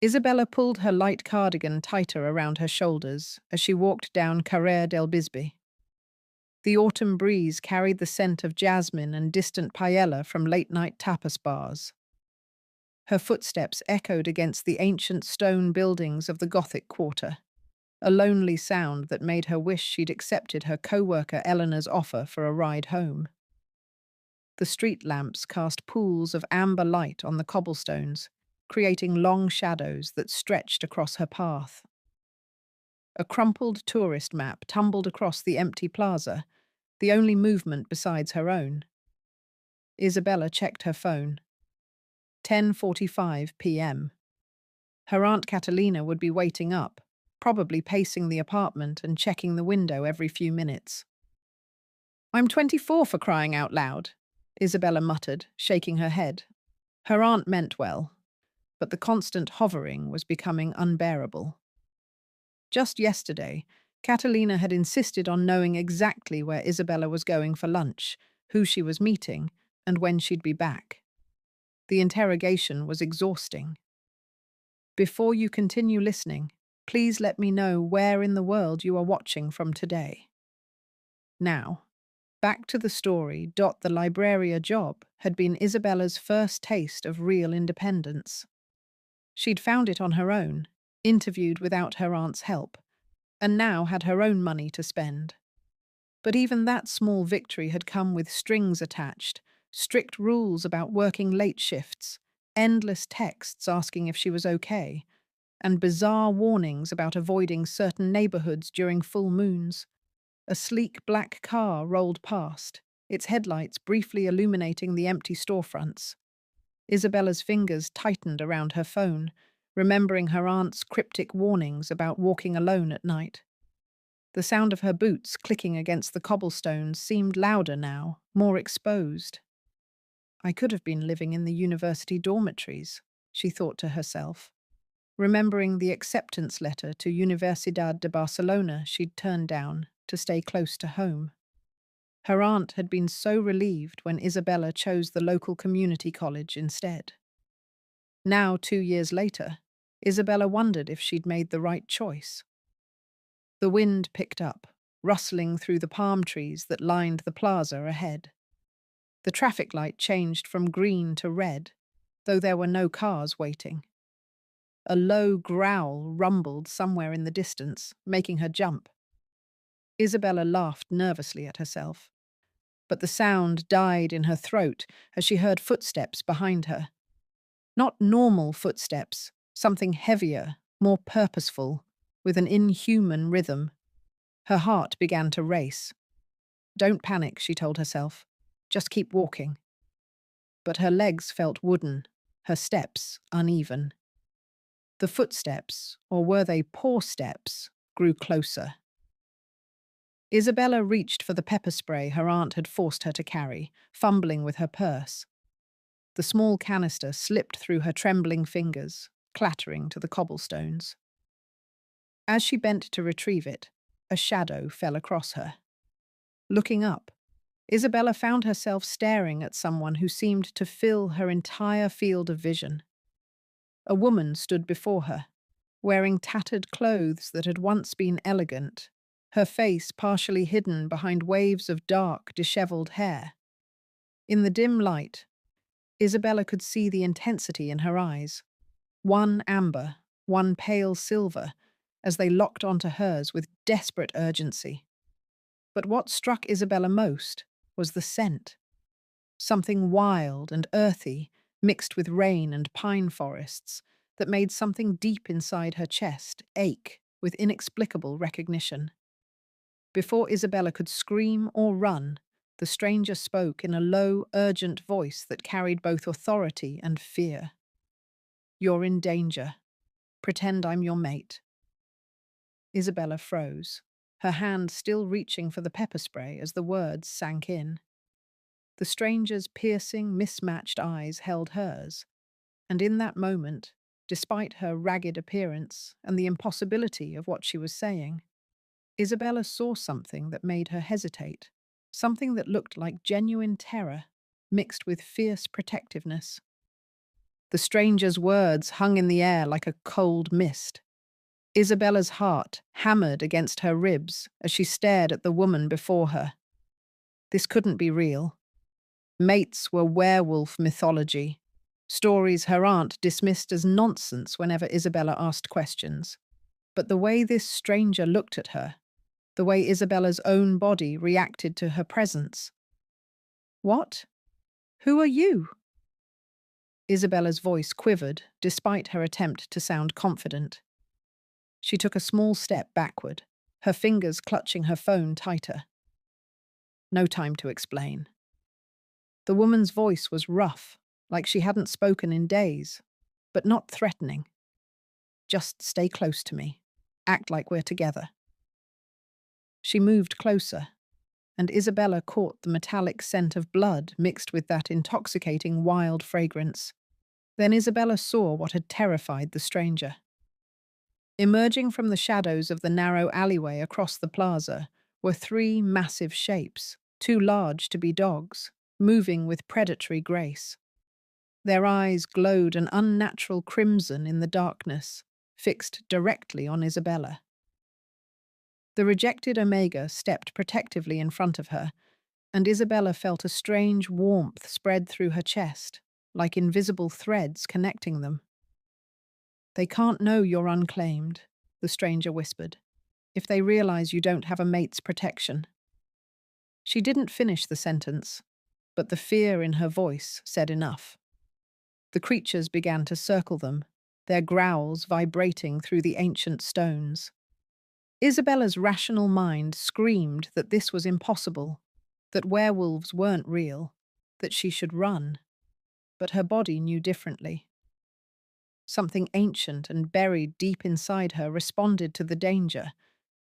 Isabella pulled her light cardigan tighter around her shoulders as she walked down Carrère del Bisbee. The autumn breeze carried the scent of jasmine and distant paella from late-night tapas bars. Her footsteps echoed against the ancient stone buildings of the Gothic Quarter, a lonely sound that made her wish she'd accepted her co-worker Eleanor's offer for a ride home. The street lamps cast pools of amber light on the cobblestones, creating long shadows that stretched across her path. A crumpled tourist map tumbled across the empty plaza, the only movement besides her own. Isabella checked her phone. 10:45 p.m. Her Aunt Catalina would be waiting up, probably pacing the apartment and checking the window every few minutes. "I'm 24 for crying out loud," Isabella muttered, shaking her head. Her aunt meant well, but the constant hovering was becoming unbearable. Just yesterday, Catalina had insisted on knowing exactly where Isabella was going for lunch, who she was meeting, and when she'd be back. The interrogation was exhausting. "Before you continue listening, please let me know where in the world you are watching from today." Now, back to the story. The Libraria job had been Isabella's first taste of real independence. She'd found it on her own, interviewed without her aunt's help, and now had her own money to spend. But even that small victory had come with strings attached, strict rules about working late shifts, endless texts asking if she was okay, and bizarre warnings about avoiding certain neighborhoods during full moons. A sleek black car rolled past, its headlights briefly illuminating the empty storefronts. Isabella's fingers tightened around her phone, remembering her aunt's cryptic warnings about walking alone at night. The sound of her boots clicking against the cobblestones seemed louder now, more exposed. "I could have been living in the university dormitories," she thought to herself, remembering the acceptance letter to Universidad de Barcelona she'd turned down to stay close to home. Her aunt had been so relieved when Isabella chose the local community college instead. Now, 2 years later, Isabella wondered if she'd made the right choice. The wind picked up, rustling through the palm trees that lined the plaza ahead. The traffic light changed from green to red, though there were no cars waiting. A low growl rumbled somewhere in the distance, making her jump. Isabella laughed nervously at herself, but the sound died in her throat as she heard footsteps behind her. Not normal footsteps, something heavier, more purposeful, with an inhuman rhythm. Her heart began to race. "Don't panic," she told herself. "Just keep walking." But her legs felt wooden, her steps uneven. The footsteps, or were they paw steps, grew closer. Isabella reached for the pepper spray her aunt had forced her to carry, fumbling with her purse. The small canister slipped through her trembling fingers, clattering to the cobblestones. As she bent to retrieve it, a shadow fell across her. Looking up, Isabella found herself staring at someone who seemed to fill her entire field of vision. A woman stood before her, wearing tattered clothes that had once been elegant, her face partially hidden behind waves of dark, disheveled hair. In the dim light, Isabella could see the intensity in her eyes, one amber, one pale silver, as they locked onto hers with desperate urgency. But what struck Isabella most was the scent. Something wild and earthy, mixed with rain and pine forests, that made something deep inside her chest ache with inexplicable recognition. Before Isabella could scream or run, the stranger spoke in a low, urgent voice that carried both authority and fear. "You're in danger. Pretend I'm your mate." Isabella froze, her hand still reaching for the pepper spray as the words sank in. The stranger's piercing, mismatched eyes held hers, and in that moment, despite her ragged appearance and the impossibility of what she was saying, Isabella saw something that made her hesitate, something that looked like genuine terror, mixed with fierce protectiveness. The stranger's words hung in the air like a cold mist. Isabella's heart hammered against her ribs as she stared at the woman before her. This couldn't be real. Mates were werewolf mythology, stories her aunt dismissed as nonsense whenever Isabella asked questions. But the way this stranger looked at her, the way Isabella's own body reacted to her presence. What? Who are you? Isabella's voice quivered, despite her attempt to sound confident. She took a small step backward, her fingers clutching her phone tighter. No time to explain. The woman's voice was rough, like she hadn't spoken in days, but not threatening. Just stay close to me. Act like we're together. She moved closer, and Isabella caught the metallic scent of blood mixed with that intoxicating wild fragrance. Then Isabella saw what had terrified the stranger. Emerging from the shadows of the narrow alleyway across the plaza were three massive shapes, too large to be dogs, moving with predatory grace. Their eyes glowed an unnatural crimson in the darkness, fixed directly on Isabella. The rejected Omega stepped protectively in front of her, and Isabella felt a strange warmth spread through her chest, like invisible threads connecting them. "They can't know you're unclaimed," the stranger whispered, "if they realize you don't have a mate's protection." She didn't finish the sentence, but the fear in her voice said enough. The creatures began to circle them, their growls vibrating through the ancient stones. Isabella's rational mind screamed that this was impossible, that werewolves weren't real, that she should run. But her body knew differently. Something ancient and buried deep inside her responded to the danger,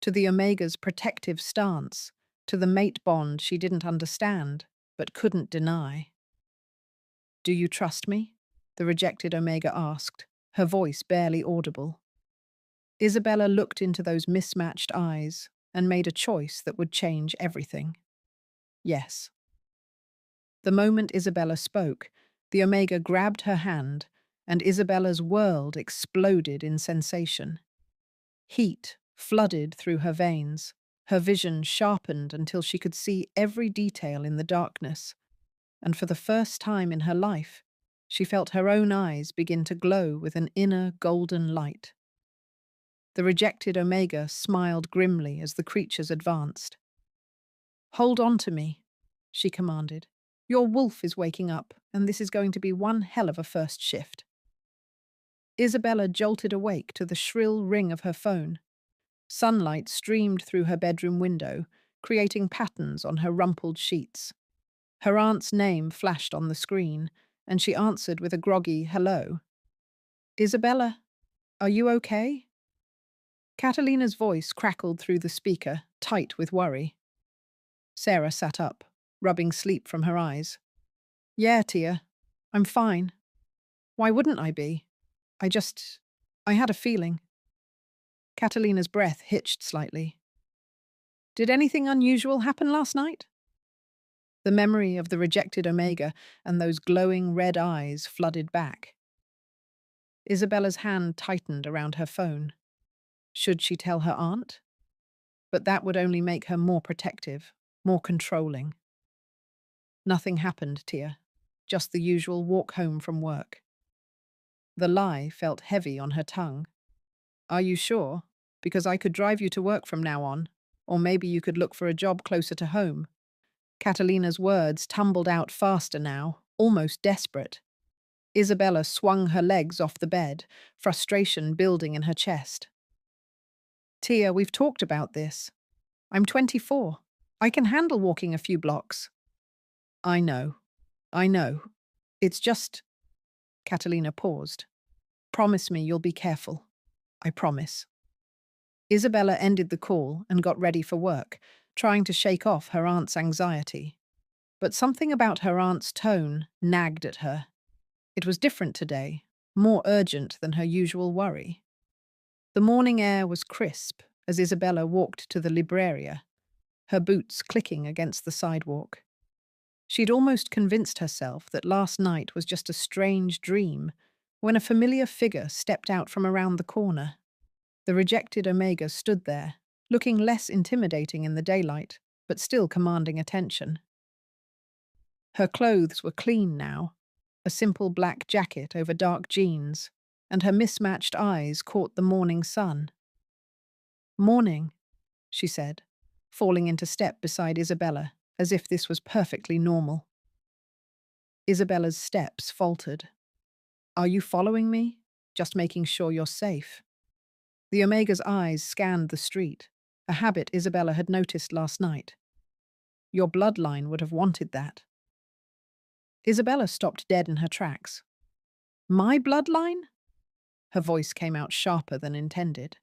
to the Omega's protective stance, to the mate bond she didn't understand, but couldn't deny. "Do you trust me?" the rejected Omega asked, her voice barely audible. Isabella looked into those mismatched eyes and made a choice that would change everything. Yes. The moment Isabella spoke, the Omega grabbed her hand, and Isabella's world exploded in sensation. Heat flooded through her veins, her vision sharpened until she could see every detail in the darkness, and for the first time in her life, she felt her own eyes begin to glow with an inner golden light. The rejected Omega smiled grimly as the creatures advanced. "Hold on to me," she commanded. "Your wolf is waking up, and this is going to be one hell of a first shift." Isabella jolted awake to the shrill ring of her phone. Sunlight streamed through her bedroom window, creating patterns on her rumpled sheets. Her aunt's name flashed on the screen, and she answered with a groggy hello. "Isabella, are you okay?" Catalina's voice crackled through the speaker, tight with worry. Sarah sat up, rubbing sleep from her eyes. "Yeah, Tia, I'm fine. Why wouldn't I be? I had a feeling." Catalina's breath hitched slightly. "Did anything unusual happen last night?" The memory of the rejected Omega and those glowing red eyes flooded back. Isabella's hand tightened around her phone. Should she tell her aunt? But that would only make her more protective, more controlling. "Nothing happened, Tia. Just the usual walk home from work." The lie felt heavy on her tongue. "Are you sure? Because I could drive you to work from now on, or maybe you could look for a job closer to home." Catalina's words tumbled out faster now, almost desperate. Isabella swung her legs off the bed, frustration building in her chest. "Tia, we've talked about this. I'm 24. I can handle walking a few blocks." I know. It's just—" Catalina paused. "Promise me you'll be careful. I promise." Isabella ended the call and got ready for work, trying to shake off her aunt's anxiety. But something about her aunt's tone nagged at her. It was different today, more urgent than her usual worry. The morning air was crisp as Isabella walked to the libreria, her boots clicking against the sidewalk. She'd almost convinced herself that last night was just a strange dream, when a familiar figure stepped out from around the corner. The rejected Omega stood there, looking less intimidating in the daylight, but still commanding attention. Her clothes were clean now, a simple black jacket over dark jeans, and her mismatched eyes caught the morning sun. "Morning," she said, falling into step beside Isabella, as if this was perfectly normal. Isabella's steps faltered. "Are you following me? Just making sure you're safe." The Omega's eyes scanned the street, a habit Isabella had noticed last night. "Your bloodline would have wanted that." Isabella stopped dead in her tracks. "My bloodline?" Her voice came out sharper than intended.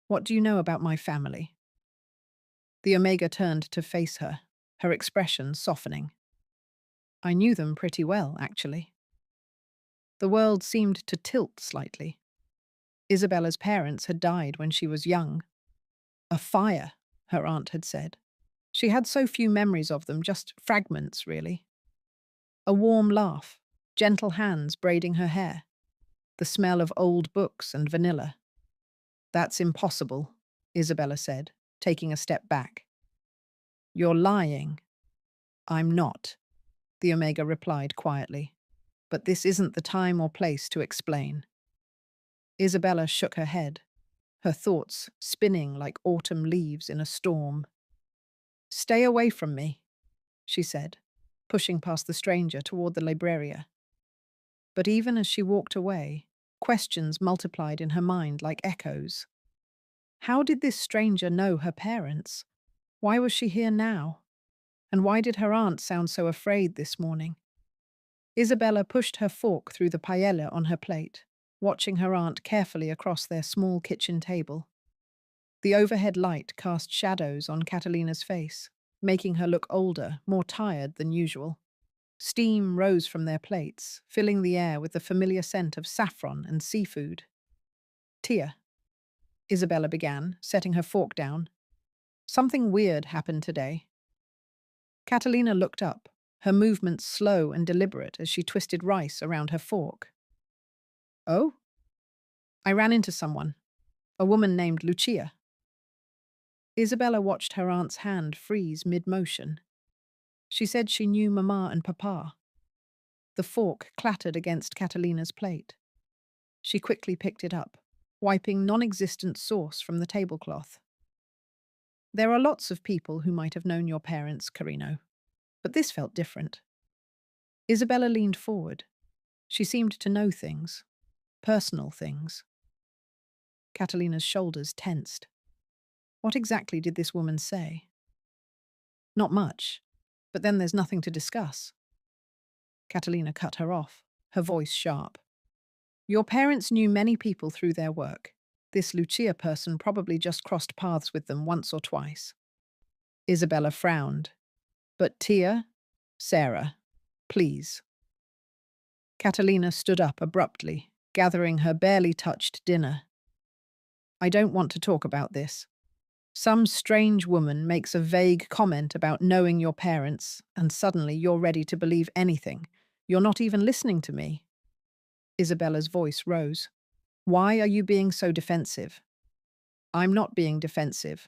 "What do you know about my family?" The Omega turned to face her, her expression softening. "I knew them pretty well, actually." The world seemed to tilt slightly. Isabella's parents had died when she was young. "A fire," her aunt had said. She had so few memories of them, just fragments, really. A warm laugh, gentle hands braiding her hair, the smell of old books and vanilla. "That's impossible," Isabella said, taking a step back. "You're lying." "I'm not," the Omega replied quietly. "But this isn't the time or place to explain." Isabella shook her head, her thoughts spinning like autumn leaves in a storm. "Stay away from me," she said, pushing past the stranger toward the Libreria. But even as she walked away, questions multiplied in her mind like echoes. How did this stranger know her parents? Why was she here now? And why did her aunt sound so afraid this morning? Isabella pushed her fork through the paella on her plate, watching her aunt carefully across their small kitchen table. The overhead light cast shadows on Catalina's face, making her look older, more tired than usual. Steam rose from their plates, filling the air with the familiar scent of saffron and seafood. "Tia," Isabella began, setting her fork down. "Something weird happened today." Catalina looked up, her movements slow and deliberate as she twisted rice around her fork. "Oh?" "I ran into someone, a woman named Luchia." Isabella watched her aunt's hand freeze mid-motion. She said she knew Mama and Papa. The fork clattered against Catalina's plate. She quickly picked it up, wiping non-existent sauce from the tablecloth. "There are lots of people who might have known your parents, Carino, but this felt different." Isabella leaned forward. She seemed to know things, personal things. Catalina's shoulders tensed. What exactly did this woman say? "Not much, but then there's nothing to discuss." Catalina cut her off, her voice sharp. "Your parents knew many people through their work. This Lucia person probably just crossed paths with them once or twice." Isabella frowned. "But Tia, Sarah, please." Catalina stood up abruptly, gathering her barely touched dinner. "I don't want to talk about this. Some strange woman makes a vague comment about knowing your parents, and suddenly you're ready to believe anything. You're not even listening to me." Isabella's voice rose. "Why are you being so defensive?" "I'm not being defensive."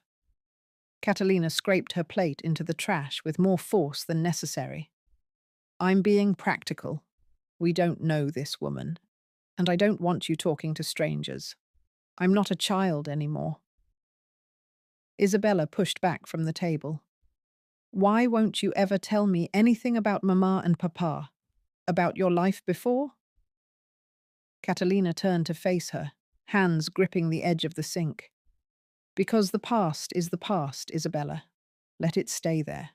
Catalina scraped her plate into the trash with more force than necessary. "I'm being practical. We don't know this woman, and I don't want you talking to strangers. I'm not a child anymore." Isabella pushed back from the table. "Why won't you ever tell me anything about Mama and Papa? About your life before?" Catalina turned to face her, hands gripping the edge of the sink. "Because the past is the past, Isabella. Let it stay there."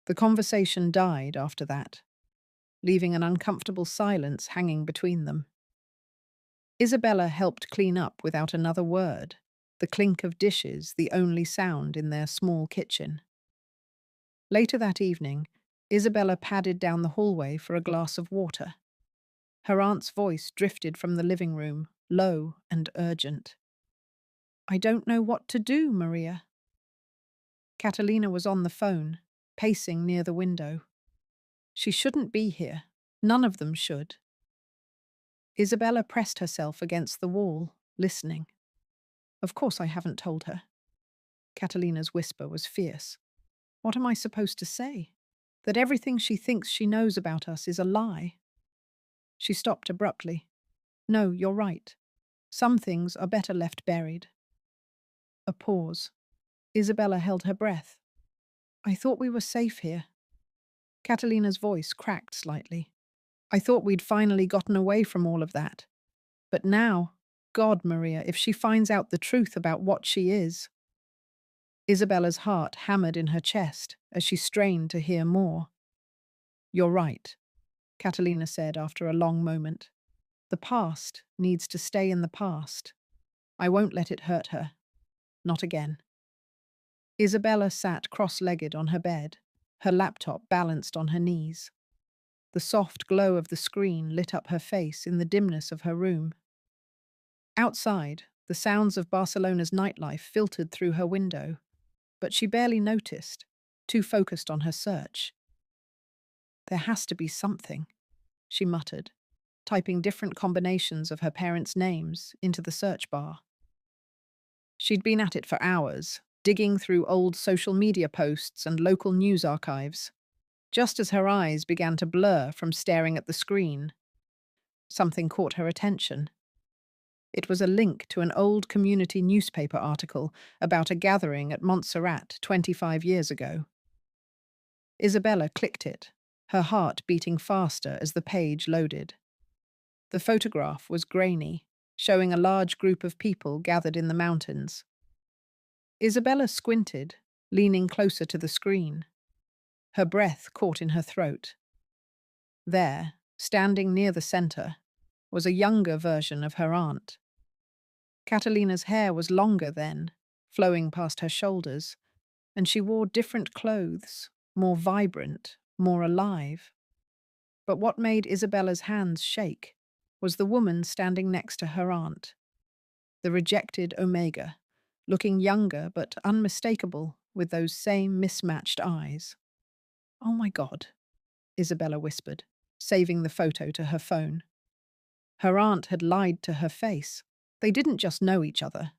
The conversation died after that, leaving an uncomfortable silence hanging between them. Isabella helped clean up without another word, the clink of dishes the only sound in their small kitchen. Later that evening, Isabella padded down the hallway for a glass of water. Her aunt's voice drifted from the living room, low and urgent. "I don't know what to do, Maria." Catalina was on the phone, pacing near the window. "She shouldn't be here. None of them should." Isabella pressed herself against the wall, listening. Of course I haven't told her. Catalina's whisper was fierce. What am I supposed to say? That everything she thinks she knows about us is a lie? She stopped abruptly. No, you're right. Some things are better left buried. A pause. Isabella held her breath. I thought we were safe here. Catalina's voice cracked slightly. I thought we'd finally gotten away from all of that. But now, God, Maria, if she finds out the truth about what she is. Isabella's heart hammered in her chest as she strained to hear more. You're right, Catalina said after a long moment. The past needs to stay in the past. I won't let it hurt her. Not again. Isabella sat cross-legged on her bed, her laptop balanced on her knees. The soft glow of the screen lit up her face in the dimness of her room. Outside, the sounds of Barcelona's nightlife filtered through her window, but she barely noticed, too focused on her search. There has to be something, she muttered, typing different combinations of her parents' names into the search bar. She'd been at it for hours, digging through old social media posts and local news archives. Just as her eyes began to blur from staring at the screen, something caught her attention. It was a link to an old community newspaper article about a gathering at Montserrat 25 years ago. Isabella clicked it, her heart beating faster as the page loaded. The photograph was grainy, showing a large group of people gathered in the mountains. Isabella squinted, leaning closer to the screen. Her breath caught in her throat. There, standing near the center, was a younger version of her aunt. Catalina's hair was longer then, flowing past her shoulders, and she wore different clothes, more vibrant, more alive. But what made Isabella's hands shake was the woman standing next to her aunt, the rejected Omega, looking younger but unmistakable with those same mismatched eyes. Oh my God, Isabella whispered, saving the photo to her phone. Her aunt had lied to her face. They didn't just know each other.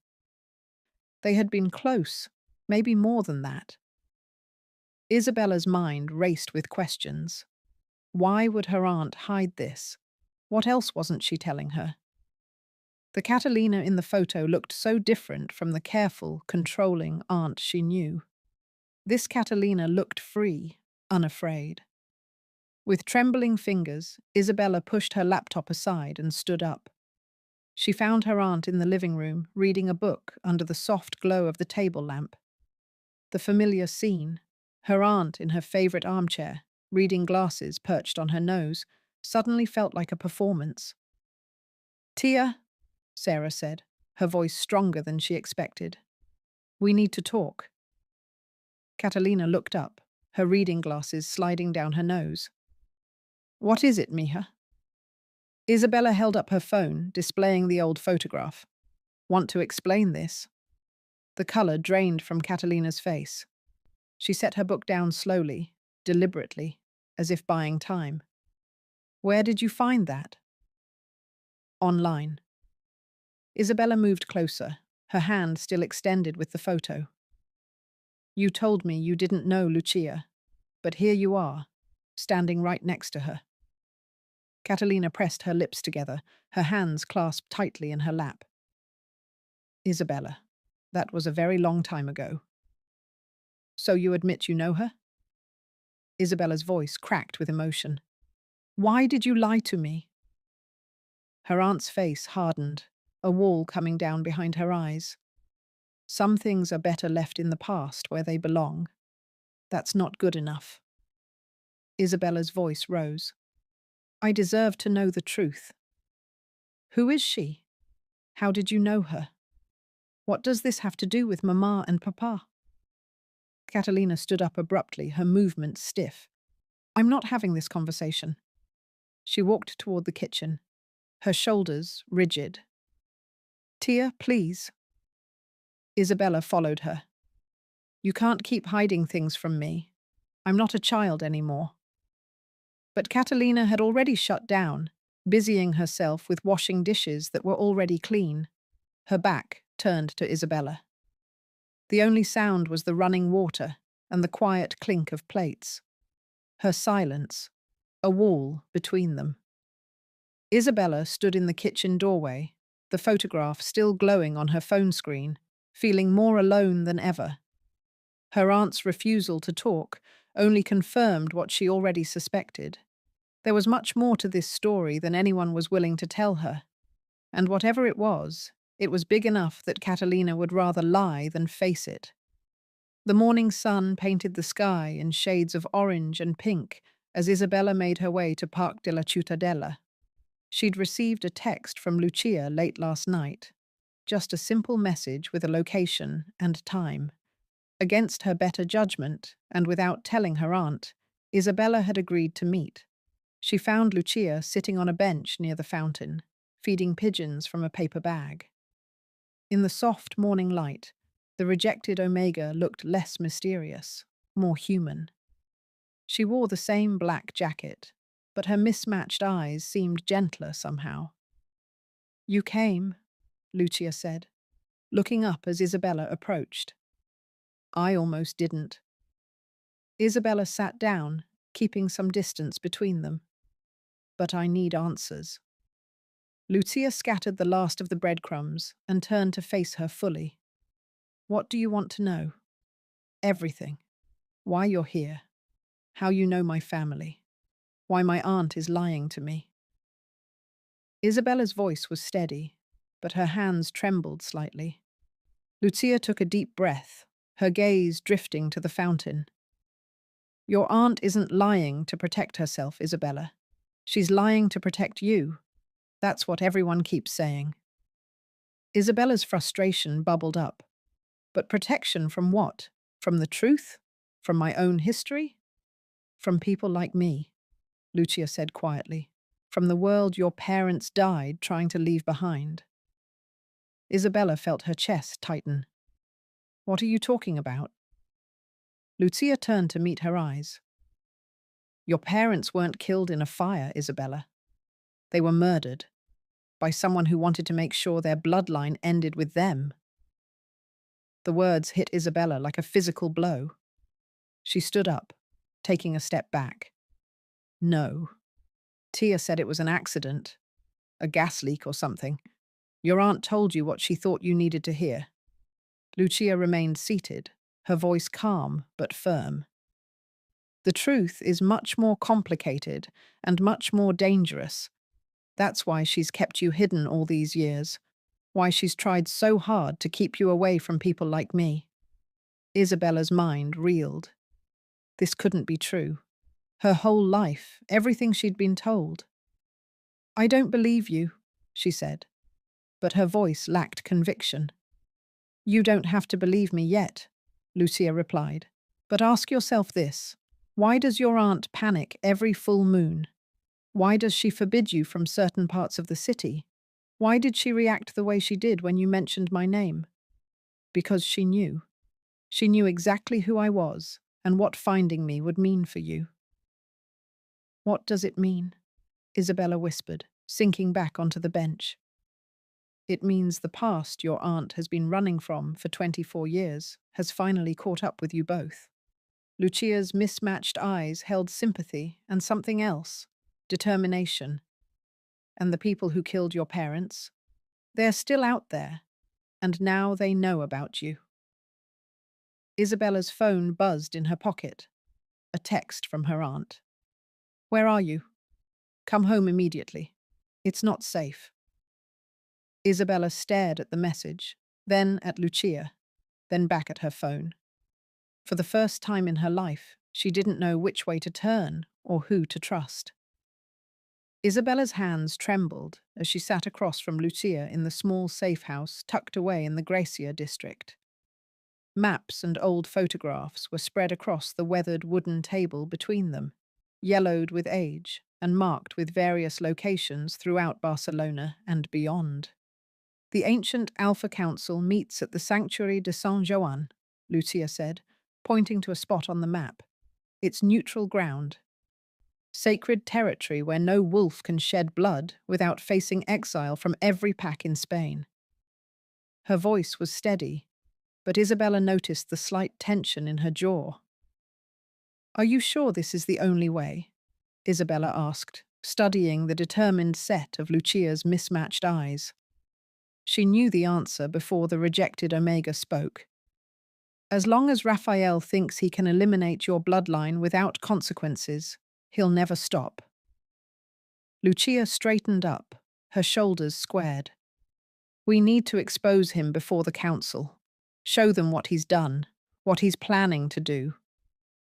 They had been close, maybe more than that. Isabella's mind raced with questions. Why would her aunt hide this? What else wasn't she telling her? The Catalina in the photo looked so different from the careful, controlling aunt she knew. This Catalina looked free, unafraid. With trembling fingers, Isabella pushed her laptop aside and stood up. She found her aunt in the living room, reading a book under the soft glow of the table lamp. The familiar scene, her aunt in her favorite armchair, reading glasses perched on her nose, suddenly felt like a performance. Tia, Sarah said, her voice stronger than she expected. We need to talk. Catalina looked up, her reading glasses sliding down her nose. What is it, Mija? Isabella held up her phone, displaying the old photograph. Want to explain this? The color drained from Catalina's face. She set her book down slowly, deliberately, as if buying time. Where did you find that? Online. Isabella moved closer, her hand still extended with the photo. You told me you didn't know Luchia, but here you are, standing right next to her. Catalina pressed her lips together, her hands clasped tightly in her lap. Isabella, that was a very long time ago. So you admit you know her? Isabella's voice cracked with emotion. Why did you lie to me? Her aunt's face hardened, a wall coming down behind her eyes. Some things are better left in the past where they belong. That's not good enough. Isabella's voice rose. I deserve to know the truth. Who is she? How did you know her? What does this have to do with Mama and Papa? Catalina stood up abruptly, her movements stiff. I'm not having this conversation. She walked toward the kitchen, her shoulders rigid. Tia, please. Isabella followed her. You can't keep hiding things from me. I'm not a child anymore. But Catalina had already shut down, busying herself with washing dishes that were already clean, her back turned to Isabella. The only sound was the running water and the quiet clink of plates. Her silence, a wall between them. Isabella stood in the kitchen doorway, the photograph still glowing on her phone screen, feeling more alone than ever. Her aunt's refusal to talk only confirmed what she already suspected. There was much more to this story than anyone was willing to tell her, and whatever it was big enough that Catalina would rather lie than face it. The morning sun painted the sky in shades of orange and pink as Isabella made her way to Park della Ciutadella. She'd received a text from Luchia late last night, just a simple message with a location and time. Against her better judgment, and without telling her aunt, Isabella had agreed to meet. She found Luchia sitting on a bench near the fountain, feeding pigeons from a paper bag. In the soft morning light, the rejected Omega looked less mysterious, more human. She wore the same black jacket, but her mismatched eyes seemed gentler somehow. "You came," Luchia said, looking up as Isabella approached. "I almost didn't." Isabella sat down, keeping some distance between them. "But I need answers." Lucia scattered the last of the breadcrumbs and turned to face her fully. "What do you want to know?" "Everything. Why you're here. How you know my family. Why my aunt is lying to me." Isabella's voice was steady, but her hands trembled slightly. Lucia took a deep breath, her gaze drifting to the fountain. "Your aunt isn't lying to protect herself, Isabella. She's lying to protect you. That's what everyone keeps saying." Isabella's frustration bubbled up. But protection from what? From the truth? From my own history? "From people like me," Lucia said quietly. "From the world your parents died trying to leave behind." Isabella felt her chest tighten. "What are you talking about?" Lucia turned to meet her eyes. "Your parents weren't killed in a fire, Isabella. They were murdered by someone who wanted to make sure their bloodline ended with them." The words hit Isabella like a physical blow. She stood up, taking a step back. "No. Tia said it was an accident, a gas leak or something. Your aunt told you what she thought you needed to hear." Lucia remained seated, her voice calm but firm. "The truth is much more complicated and much more dangerous. That's why she's kept you hidden all these years. Why she's tried so hard to keep you away from people like me." Isabella's mind reeled. This couldn't be true. Her whole life, everything she'd been told. "I don't believe you," she said, but her voice lacked conviction. "You don't have to believe me yet," Lucia replied. "But ask yourself this. Why does your aunt panic every full moon? Why does she forbid you from certain parts of the city? Why did she react the way she did when you mentioned my name?" "Because she knew. She knew exactly who I was and what finding me would mean for you." "What does it mean?" Isabella whispered, sinking back onto the bench. "It means the past your aunt has been running from for 24 years has finally caught up with you both." Lucia's mismatched eyes held sympathy and something else, determination. "And the people who killed your parents? They're still out there, and now they know about you." Isabella's phone buzzed in her pocket. A text from her aunt. "Where are you? Come home immediately. It's not safe." Isabella stared at the message, then at Lucia, then back at her phone. For the first time in her life, she didn't know which way to turn or who to trust. Isabella's hands trembled as she sat across from Lucia in the small safe house tucked away in the Gracia district. Maps and old photographs were spread across the weathered wooden table between them, yellowed with age and marked with various locations throughout Barcelona and beyond. "The ancient Alpha Council meets at the Sanctuary de Saint Joan," Lucia said, pointing to a spot on the map. "It's neutral ground." Sacred territory where no wolf can shed blood without facing exile from every pack in Spain. Her voice was steady, but Isabella noticed the slight tension in her jaw. "Are you sure this is the only way?" Isabella asked, studying the determined set of Lucia's mismatched eyes. She knew the answer before the rejected Omega spoke. "As long as Raphael thinks he can eliminate your bloodline without consequences, he'll never stop." Lucia straightened up, her shoulders squared. "We need to expose him before the council. Show them what he's done, what he's planning to do.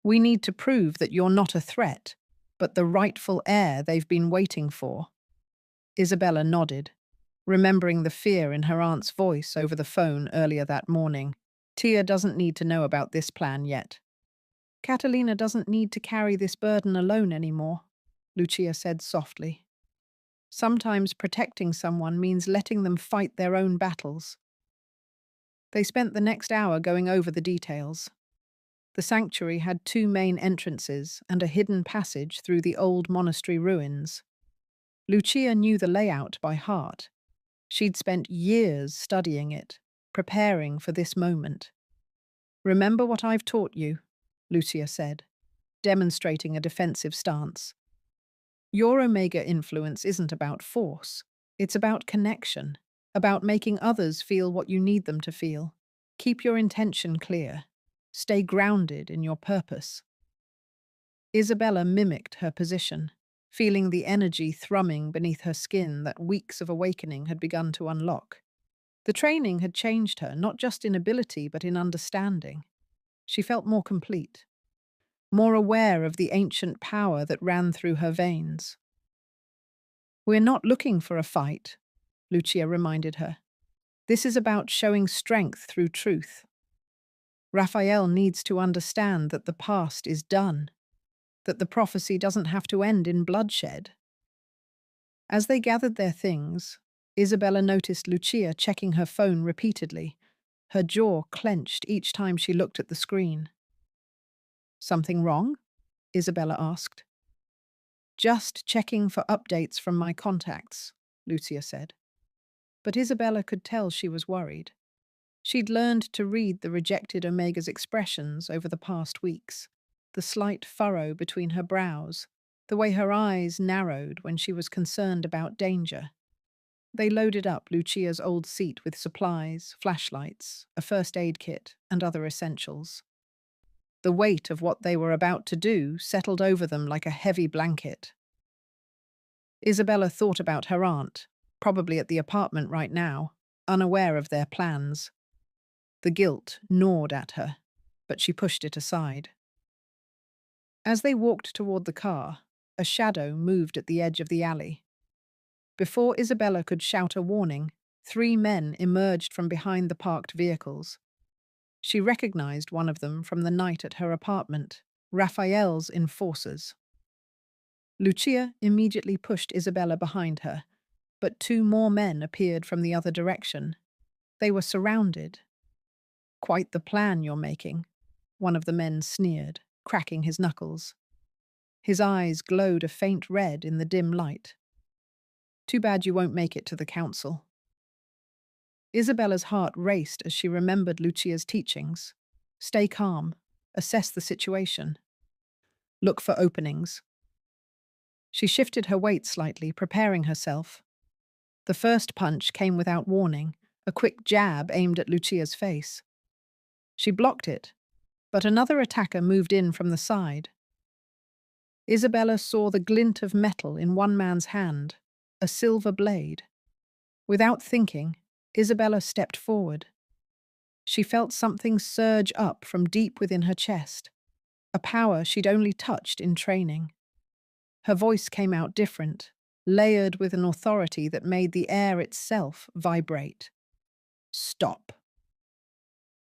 We need to prove that you're not a threat, but the rightful heir they've been waiting for." Isabella nodded, remembering the fear in her aunt's voice over the phone earlier that morning. "Tia doesn't need to know about this plan yet. Catalina doesn't need to carry this burden alone anymore," Lucia said softly. "Sometimes protecting someone means letting them fight their own battles." They spent the next hour going over the details. The sanctuary had 2 main entrances and a hidden passage through the old monastery ruins. Lucia knew the layout by heart. She'd spent years studying it, preparing for this moment. "Remember what I've taught you," Lucia said, demonstrating a defensive stance. "Your Omega influence isn't about force. It's about connection, about making others feel what you need them to feel. Keep your intention clear. Stay grounded in your purpose." Isabella mimicked her position, feeling the energy thrumming beneath her skin that weeks of awakening had begun to unlock. The training had changed her, not just in ability but in understanding. She felt more complete, more aware of the ancient power that ran through her veins. "We're not looking for a fight," Lucia reminded her. "This is about showing strength through truth. Raphael needs to understand that the past is done, that the prophecy doesn't have to end in bloodshed." As they gathered their things, Isabella noticed Lucia checking her phone repeatedly, her jaw clenched each time she looked at the screen. "Something wrong?" Isabella asked. "Just checking for updates from my contacts," Lucia said. But Isabella could tell she was worried. She'd learned to read the rejected Omega's expressions over the past weeks, the slight furrow between her brows, the way her eyes narrowed when she was concerned about danger. They loaded up Lucia's old seat with supplies, flashlights, a first aid kit, and other essentials. The weight of what they were about to do settled over them like a heavy blanket. Isabella thought about her aunt, probably at the apartment right now, unaware of their plans. The guilt gnawed at her, but she pushed it aside. As they walked toward the car, a shadow moved at the edge of the alley. Before Isabella could shout a warning, 3 men emerged from behind the parked vehicles. She recognized one of them from the night at her apartment, Raphael's enforcers. Lucia immediately pushed Isabella behind her, but 2 more men appeared from the other direction. They were surrounded. "Quite the plan you're making," one of the men sneered, cracking his knuckles. His eyes glowed a faint red in the dim light. "Too bad you won't make it to the council." Isabella's heart raced as she remembered Lucia's teachings. Stay calm, assess the situation, look for openings. She shifted her weight slightly, preparing herself. The first punch came without warning, a quick jab aimed at Lucia's face. She blocked it, but another attacker moved in from the side. Isabella saw the glint of metal in one man's hand, a silver blade. Without thinking, Isabella stepped forward. She felt something surge up from deep within her chest, a power she'd only touched in training. Her voice came out different, layered with an authority that made the air itself vibrate. "Stop."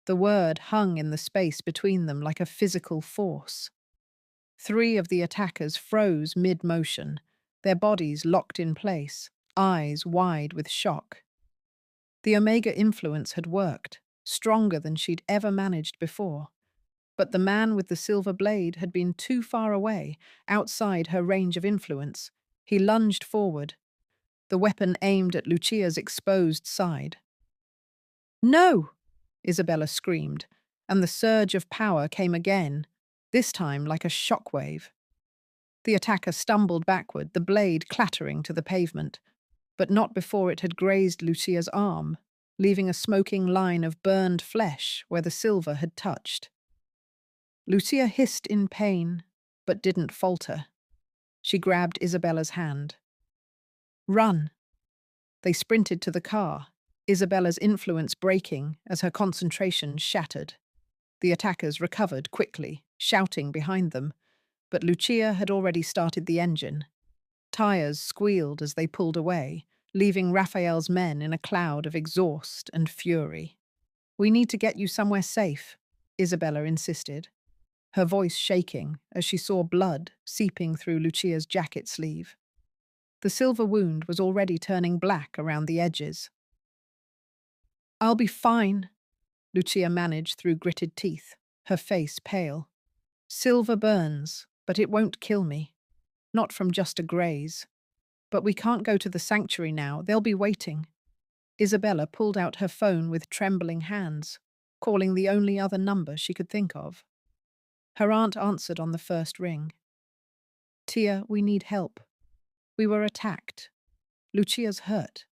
The word hung in the space between them like a physical force. 3 of the attackers froze mid-motion, their bodies locked in place, eyes wide with shock. The Omega influence had worked, stronger than she'd ever managed before. But the man with the silver blade had been too far away, outside her range of influence. He lunged forward, the weapon aimed at Lucia's exposed side. "No!" Isabella screamed, and the surge of power came again, this time like a shockwave. The attacker stumbled backward, the blade clattering to the pavement, but not before it had grazed Lucia's arm, leaving a smoking line of burned flesh where the silver had touched. Lucia hissed in pain, but didn't falter. She grabbed Isabella's hand. "Run!" They sprinted to the car, Isabella's influence breaking as her concentration shattered. The attackers recovered quickly, shouting behind them, but Lucia had already started the engine. Tires squealed as they pulled away, leaving Raphael's men in a cloud of exhaust and fury. "We need to get you somewhere safe," Isabella insisted, her voice shaking as she saw blood seeping through Lucia's jacket sleeve. The silver wound was already turning black around the edges. "I'll be fine," Lucia managed through gritted teeth, her face pale. "Silver burns, but it won't kill me. Not from just a graze. But we can't go to the sanctuary now, they'll be waiting." Isabella pulled out her phone with trembling hands, calling the only other number she could think of. Her aunt answered on the first ring. "Tia, we need help. We were attacked. Lucia's hurt."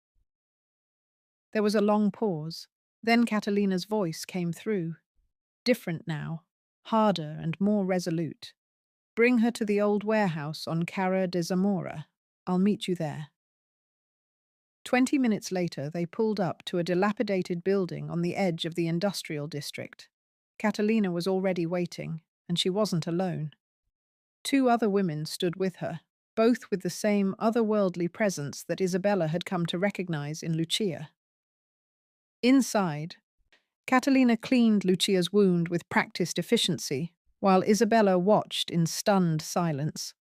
There was a long pause. Then Catalina's voice came through. Different now, harder and more resolute. "Bring her to the old warehouse on Cara de Zamora. I'll meet you there." 20 minutes later, they pulled up to a dilapidated building on the edge of the industrial district. Catalina was already waiting, and she wasn't alone. 2 other women stood with her, both with the same otherworldly presence that Isabella had come to recognize in Lucia. Inside, Catalina cleaned Lucia's wound with practiced efficiency, while Isabella watched in stunned silence.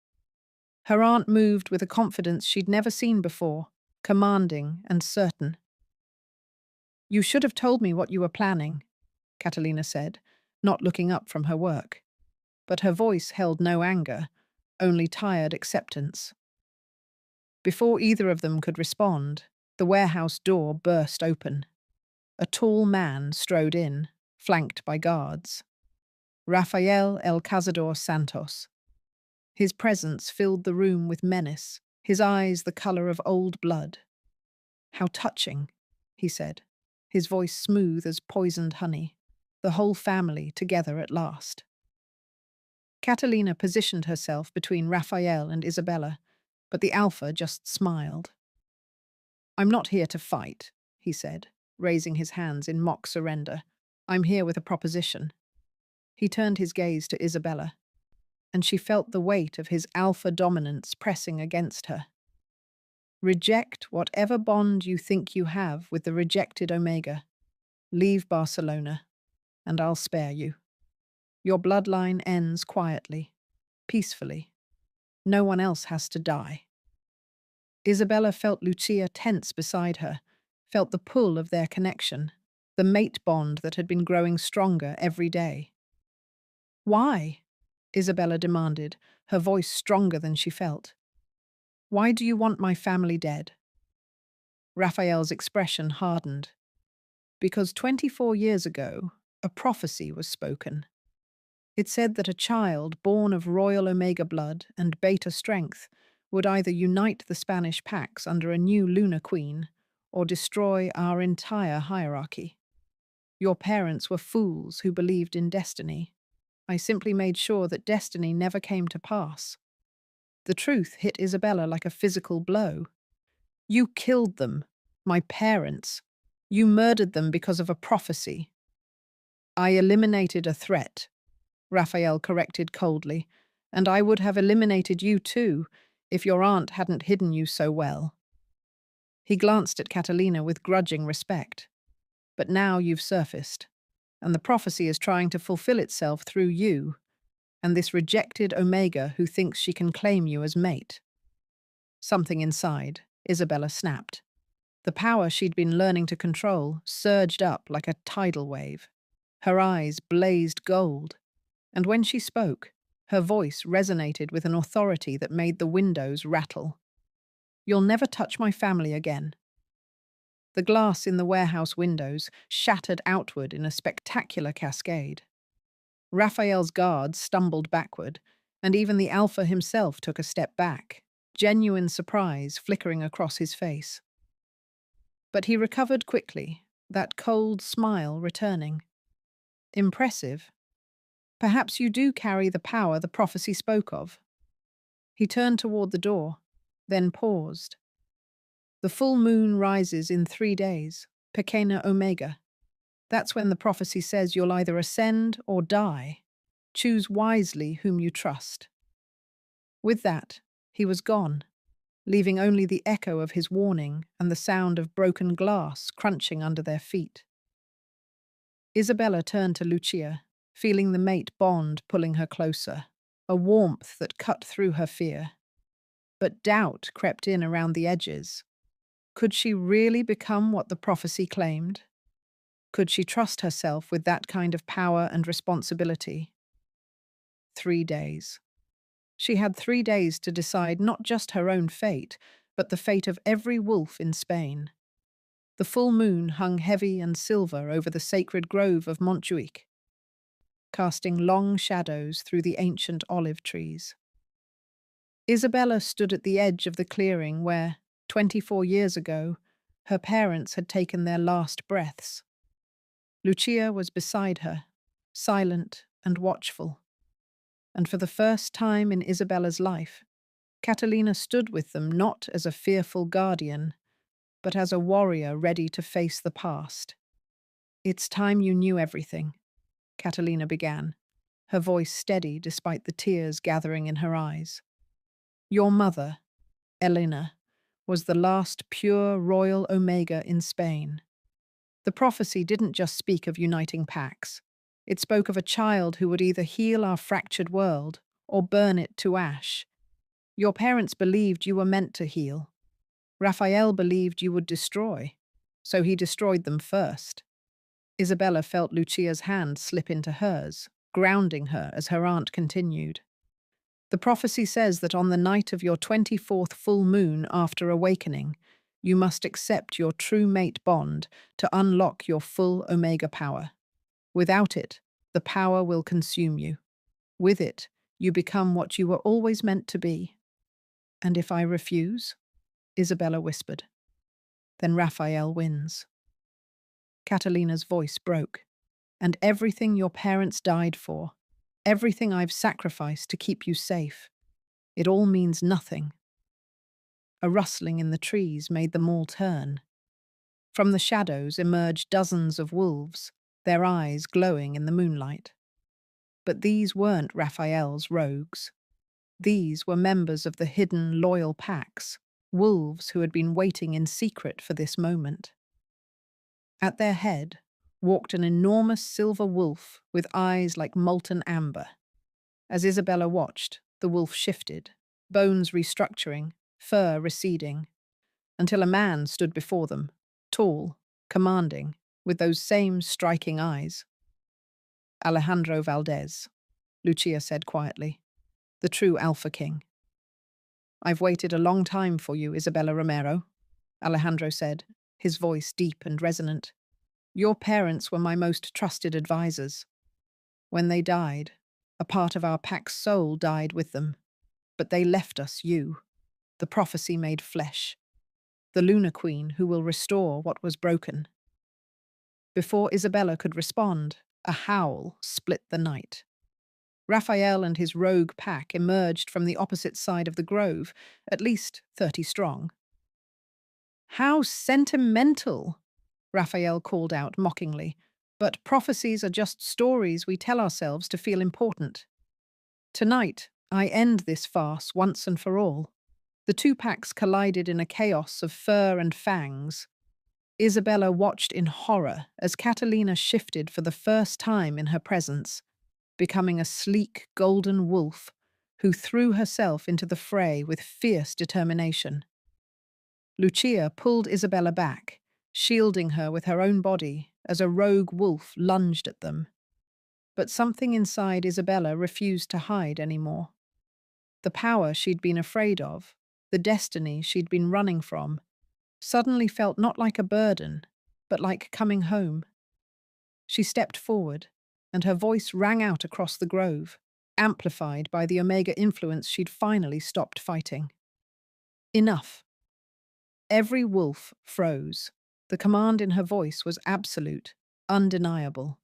Her aunt moved with a confidence she'd never seen before, commanding and certain. "You should have told me what you were planning," Catalina said, not looking up from her work. But her voice held no anger, only tired acceptance. Before either of them could respond, the warehouse door burst open. A tall man strode in, flanked by guards. Rafael El Cazador Santos. His presence filled the room with menace, his eyes the color of old blood. "How touching," he said, his voice smooth as poisoned honey. "The whole family together at last." Catalina positioned herself between Raphael and Isabella, but the alpha just smiled. "I'm not here to fight," he said, raising his hands in mock surrender. "I'm here with a proposition." He turned his gaze to Isabella, and she felt the weight of his alpha dominance pressing against her. "Reject whatever bond you think you have with the rejected Omega. Leave Barcelona, and I'll spare you. Your bloodline ends quietly, peacefully. No one else has to die." Isabella felt Lucia tense beside her, felt the pull of their connection, the mate bond that had been growing stronger every day. "Why?" Isabella demanded, her voice stronger than she felt. "Why do you want my family dead?" Raphael's expression hardened. "Because 24 years ago, a prophecy was spoken. It said that a child born of royal Omega blood and Beta strength would either unite the Spanish Pax under a new lunar queen or destroy our entire hierarchy. Your parents were fools who believed in destiny. I simply made sure that destiny never came to pass." The truth hit Isabella like a physical blow. "You killed them, my parents. You murdered them because of a prophecy." "I eliminated a threat," Raphael corrected coldly, "and I would have eliminated you too, if your aunt hadn't hidden you so well." He glanced at Catalina with grudging respect. "But now you've surfaced, and the prophecy is trying to fulfill itself through you, and this rejected Omega who thinks she can claim you as mate." Something inside, Isabella snapped. The power she'd been learning to control surged up like a tidal wave. Her eyes blazed gold. And when she spoke, her voice resonated with an authority that made the windows rattle. "You'll never touch my family again." The glass in the warehouse windows shattered outward in a spectacular cascade. Raphael's guards stumbled backward, and even the Alpha himself took a step back, genuine surprise flickering across his face. But he recovered quickly, that cold smile returning. "Impressive. Perhaps you do carry the power the prophecy spoke of." He turned toward the door, then paused. "The full moon rises in 3 days, Pequena Omega. That's when the prophecy says you'll either ascend or die. Choose wisely whom you trust." With that, he was gone, leaving only the echo of his warning and the sound of broken glass crunching under their feet. Isabella turned to Luchia, feeling the mate bond pulling her closer, a warmth that cut through her fear. But doubt crept in around the edges. Could she really become what the prophecy claimed? Could she trust herself with that kind of power and responsibility? 3 days. She had 3 days to decide not just her own fate, but the fate of every wolf in Spain. The full moon hung heavy and silver over the sacred grove of Montjuic, casting long shadows through the ancient olive trees. Isabella stood at the edge of the clearing where, 24 years ago, her parents had taken their last breaths. Lucia was beside her, silent and watchful. And for the first time in Isabella's life, Catalina stood with them not as a fearful guardian, but as a warrior ready to face the past. "It's time you knew everything," Catalina began, her voice steady despite the tears gathering in her eyes. "Your mother, Elena, was the last pure royal Omega in Spain. The prophecy didn't just speak of uniting packs. It spoke of a child who would either heal our fractured world or burn it to ash. Your parents believed you were meant to heal. Raphael believed you would destroy, so he destroyed them first." Isabella felt Lucia's hand slip into hers, grounding her as her aunt continued. "The prophecy says that on the night of your 24th full moon after awakening, you must accept your true mate bond to unlock your full Omega power. Without it, the power will consume you. With it, you become what you were always meant to be." "And if I refuse?" Isabella whispered. "Then Raphael wins." Catalina's voice broke. "And everything your parents died for, everything I've sacrificed to keep you safe, it all means nothing." A rustling in the trees made them all turn. From the shadows emerged dozens of wolves, their eyes glowing in the moonlight. But these weren't Raphael's rogues. These were members of the hidden, loyal packs, wolves who had been waiting in secret for this moment. At their head walked an enormous silver wolf with eyes like molten amber. As Isabella watched, the wolf shifted, bones restructuring, fur receding, until a man stood before them, tall, commanding, with those same striking eyes. "Alejandro Valdez," Lucia said quietly, "the true Alpha King." "I've waited a long time for you, Isabella Romero," Alejandro said, his voice deep and resonant. "Your parents were my most trusted advisors. When they died, a part of our pack's soul died with them. But they left us you, the prophecy made flesh, the Lunar Queen who will restore what was broken." Before Isabella could respond, a howl split the night. Raphael and his rogue pack emerged from the opposite side of the grove, at least 30 strong. "How sentimental!" Raphael called out mockingly. "But prophecies are just stories we tell ourselves to feel important. Tonight, I end this farce once and for all." The two packs collided in a chaos of fur and fangs. Isabella watched in horror as Catalina shifted for the first time in her presence, becoming a sleek golden wolf who threw herself into the fray with fierce determination. Lucia pulled Isabella back, shielding her with her own body as a rogue wolf lunged at them. But something inside Isabella refused to hide anymore. The power she'd been afraid of, the destiny she'd been running from, suddenly felt not like a burden, but like coming home. She stepped forward, and her voice rang out across the grove, amplified by the Omega influence she'd finally stopped fighting. Enough. Every wolf froze. The command in her voice was absolute, undeniable.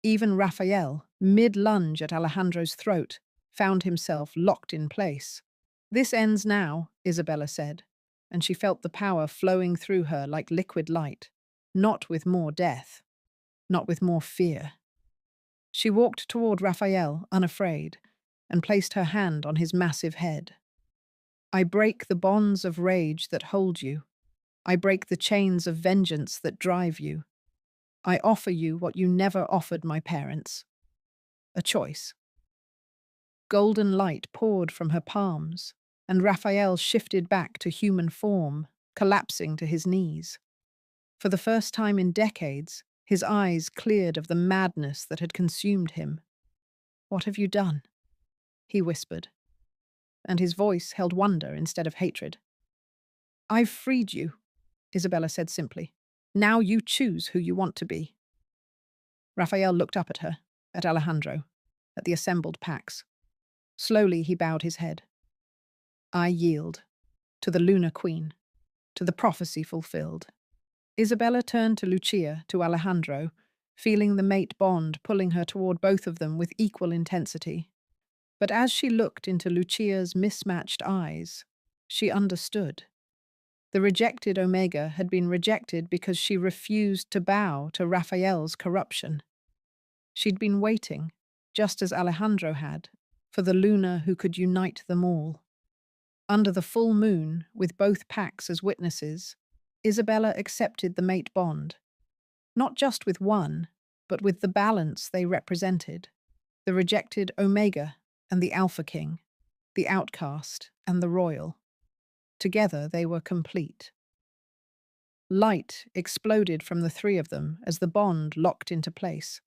Even Raphael, mid-lunge at Alejandro's throat, found himself locked in place. "This ends now," Isabella said, and she felt the power flowing through her like liquid light, not with more death, not with more fear. She walked toward Raphael, unafraid, and placed her hand on his massive head. "I break the bonds of rage that hold you. I break the chains of vengeance that drive you. I offer you what you never offered my parents. A choice." Golden light poured from her palms, and Raphael shifted back to human form, collapsing to his knees. For the first time in decades, his eyes cleared of the madness that had consumed him. "What have you done?" he whispered, and his voice held wonder instead of hatred. "I've freed you," Isabella said simply. "Now you choose who you want to be." Raphael looked up at her, at Alejandro, at the assembled packs. Slowly he bowed his head. "I yield. To the Lunar Queen. To the prophecy fulfilled." Isabella turned to Luchia, to Alejandro, feeling the mate bond pulling her toward both of them with equal intensity. But as she looked into Lucia's mismatched eyes, she understood. The rejected Omega had been rejected because she refused to bow to Raphael's corruption. She'd been waiting, just as Alejandro had, for the Lunar who could unite them all. Under the full moon, with both packs as witnesses, Isabella accepted the mate bond, not just with one, but with the balance they represented, the rejected Omega and the Alpha King, the outcast and the royal. Together they were complete. Light exploded from the three of them as the bond locked into place.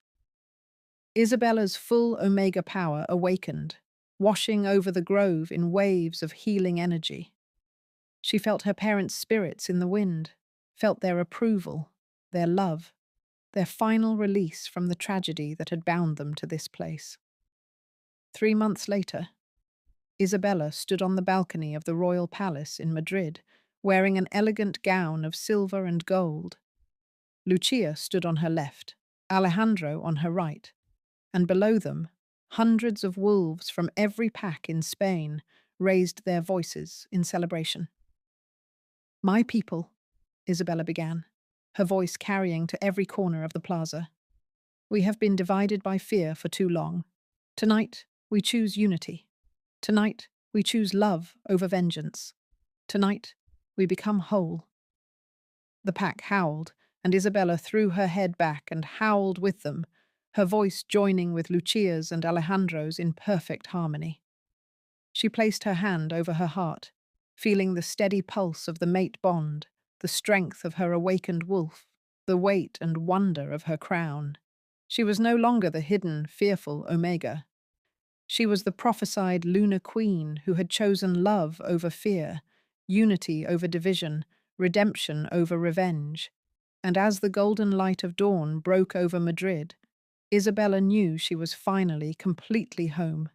Isabella's full Omega power awakened, washing over the grove in waves of healing energy. She felt her parents' spirits in the wind, felt their approval, their love, their final release from the tragedy that had bound them to this place. 3 months later, Isabella stood on the balcony of the royal palace in Madrid, wearing an elegant gown of silver and gold. Luchia stood on her left, Alejandro on her right, and below them, hundreds of wolves from every pack in Spain raised their voices in celebration. "My people," Isabella began, her voice carrying to every corner of the plaza. "We have been divided by fear for too long. Tonight, we choose unity. Tonight, we choose love over vengeance. Tonight, we become whole." The pack howled, and Isabella threw her head back and howled with them, her voice joining with Lucia's and Alejandro's in perfect harmony. She placed her hand over her heart, feeling the steady pulse of the mate bond, the strength of her awakened wolf, the weight and wonder of her crown. She was no longer the hidden, fearful Omega. She was the prophesied Lunar Queen who had chosen love over fear, unity over division, redemption over revenge. And as the golden light of dawn broke over Madrid, Isabella knew she was finally completely home.